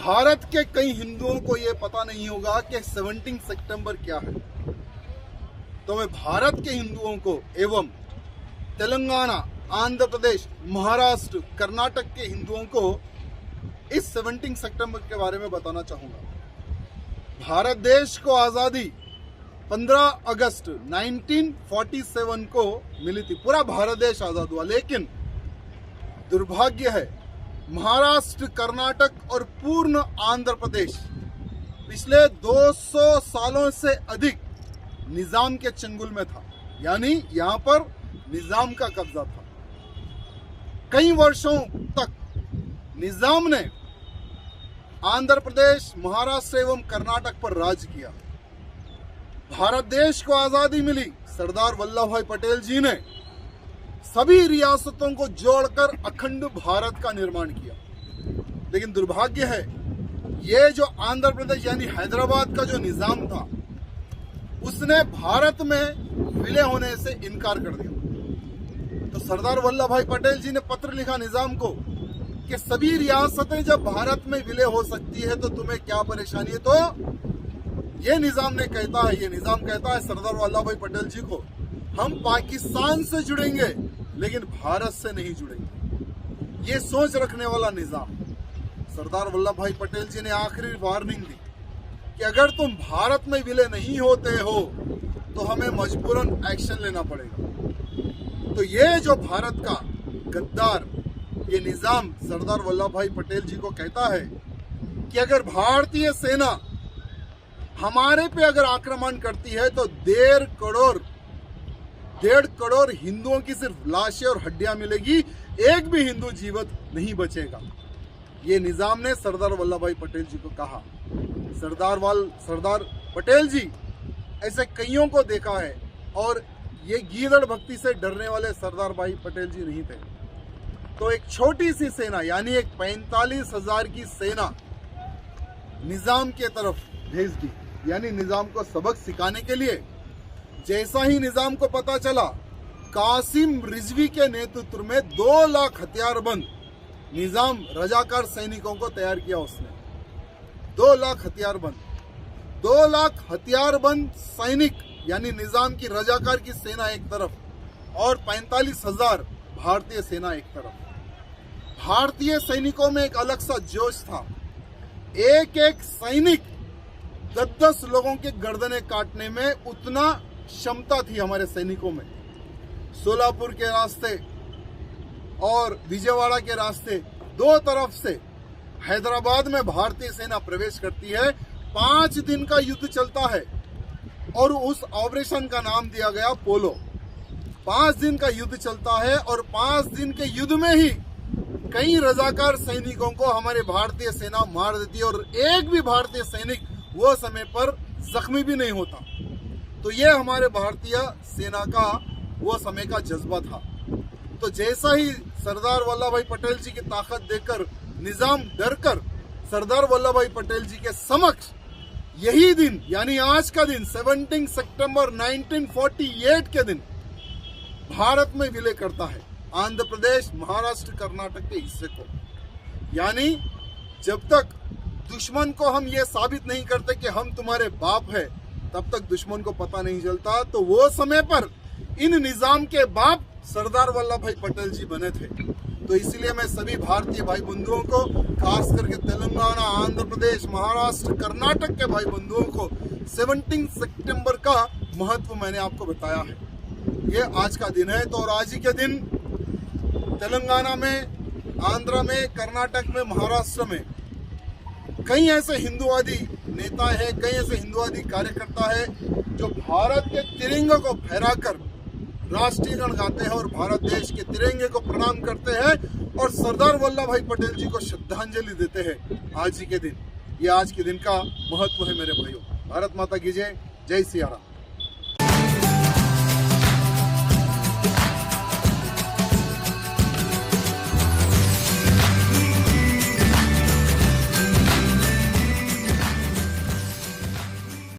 भारत के कई हिंदुओं को यह पता नहीं होगा कि 17 सितंबर क्या है। तो मैं भारत के हिंदुओं को एवं तेलंगाना, आंध्र प्रदेश, महाराष्ट्र, कर्नाटक के हिंदुओं को इस 17 सितंबर के बारे में बताना चाहूंगा। भारत देश को आजादी 15 अगस्त 1947 को मिली थी। पूरा भारत देश आजाद हुआ, लेकिन दुर्भाग्य है महाराष्ट्र, कर्नाटक और पूर्ण आंध्र प्रदेश पिछले 200 सालों से अधिक निजाम के चंगुल में था। यानी यहां पर निजाम का कब्जा था। कई वर्षों तक निजाम ने आंध्र प्रदेश, महाराष्ट्र एवं कर्नाटक पर राज किया। भारत देश को आजादी मिली, सरदार वल्लभ भाई पटेल जी ने सभी रियासतों को जोड़कर अखंड भारत का निर्माण किया। लेकिन दुर्भाग्य है, ये जो आंध्र प्रदेश यानी हैदराबाद का जो निजाम था, उसने भारत में विलय होने से इनकार कर दिया। तो सरदार वल्लभ भाई पटेल जी ने पत्र लिखा निजाम को कि सभी रियासतें जब भारत में विलय हो सकती है तो तुम्हें क्या परेशानी है। तो ये निजाम कहता है सरदार वल्लभ भाई पटेल जी को, हम पाकिस्तान से जुड़ेंगे लेकिन भारत से नहीं जुड़ेंगे। ये सोच रखने वाला निजाम सरदार वल्लभ भाई पटेल जी ने आखिरी वार्निंग दी कि अगर तुम भारत में विलय नहीं होते हो तो हमें मजबूरन एक्शन लेना पड़ेगा। तो ये जो भारत का गद्दार ये निजाम सरदार वल्लभ भाई पटेल जी को कहता है कि अगर भारतीय सेना हमारे पे अगर आक्रमण करती है तो 1.5 करोड़ हिंदुओं की सिर्फ लाशें और हड्डियां मिलेगी, एक भी हिंदू जीवित नहीं बचेगा। ये निजाम ने सरदार वल्लभ भाई पटेल जी को कहा। सरदार पटेल जी ऐसे कईयों को देखा है, और ये गीदड़ भक्ति से डरने वाले सरदार भाई पटेल जी नहीं थे। तो एक छोटी सी सेना यानी एक 45,000 की सेना निजाम के तरफ भेज दी, यानी निजाम को सबक सिखाने के लिए। जैसा ही निजाम को पता चला, कासिम रिजवी के नेतृत्व में 2 लाख हथियारबंद निजाम रजाकार सैनिकों को तैयार किया उसने। 2 लाख हथियारबंद सैनिक यानी निजाम की रजाकार की सेना एक तरफ और 45,000 भारतीय सेना एक तरफ। भारतीय सैनिकों में एक अलग सा जोश था। एक सैनिक 10 लोगों के गर्दनें काटने में उतना क्षमता थी हमारे सैनिकों में। सोलापुर के रास्ते और विजयवाड़ा के रास्ते, 2 तरफ से हैदराबाद में भारतीय सेना प्रवेश करती है। 5 दिन का युद्ध चलता है और उस ऑपरेशन का नाम दिया गया पोलो। 5 दिन का युद्ध चलता है और 5 दिन के युद्ध में ही कई रजाकार सैनिकों को हमारे भारतीय सेना मार देती है, और एक भी भारतीय सैनिक वो समय पर जख्मी भी नहीं होता। तो ये हमारे भारतीय सेना का वो समय का जज्बा था। तो जैसा ही सरदार वल्लभ भाई पटेल जी की ताकत देखकर निजाम डरकर सरदार वल्लभ भाई पटेल जी के समक्ष यही दिन यानी आज का दिन 17 सितंबर 1948 के दिन भारत में विलय करता है आंध्र प्रदेश, महाराष्ट्र, कर्नाटक के हिस्से को। यानी जब तक दुश्मन को हम ये साबित नहीं करते कि हम तुम्हारे बाप है, तब तक दुश्मन को पता नहीं चलता। तो वो समय पर इन निजाम के बाप सरदार वल्लभ भाई पटेल जी बने थे। तो इसलिए मैं सभी भारतीय भाई बंधुओं को, खास करके तेलंगाना, आंध्र प्रदेश, महाराष्ट्र, कर्नाटक के भाई बंधुओं को 17 सितंबर का महत्व मैंने आपको बताया है। ये आज का दिन है। तो और आज ही के दिन तेलंगाना में, आंध्र में, कर्नाटक में, महाराष्ट्र में कई ऐसे हिंदुवादी नेता है, कई ऐसे हिंदुवादी कार्यकर्ता है जो भारत के तिरंगे को फहराकर राष्ट्रीय गान गाते हैं और भारत देश के तिरंगे को प्रणाम करते हैं और सरदार वल्लभ भाई पटेल जी को श्रद्धांजलि देते हैं आज ही के दिन। ये आज के दिन का महत्व है मेरे भाइयों। भारत माता की जय। जय सिया राम।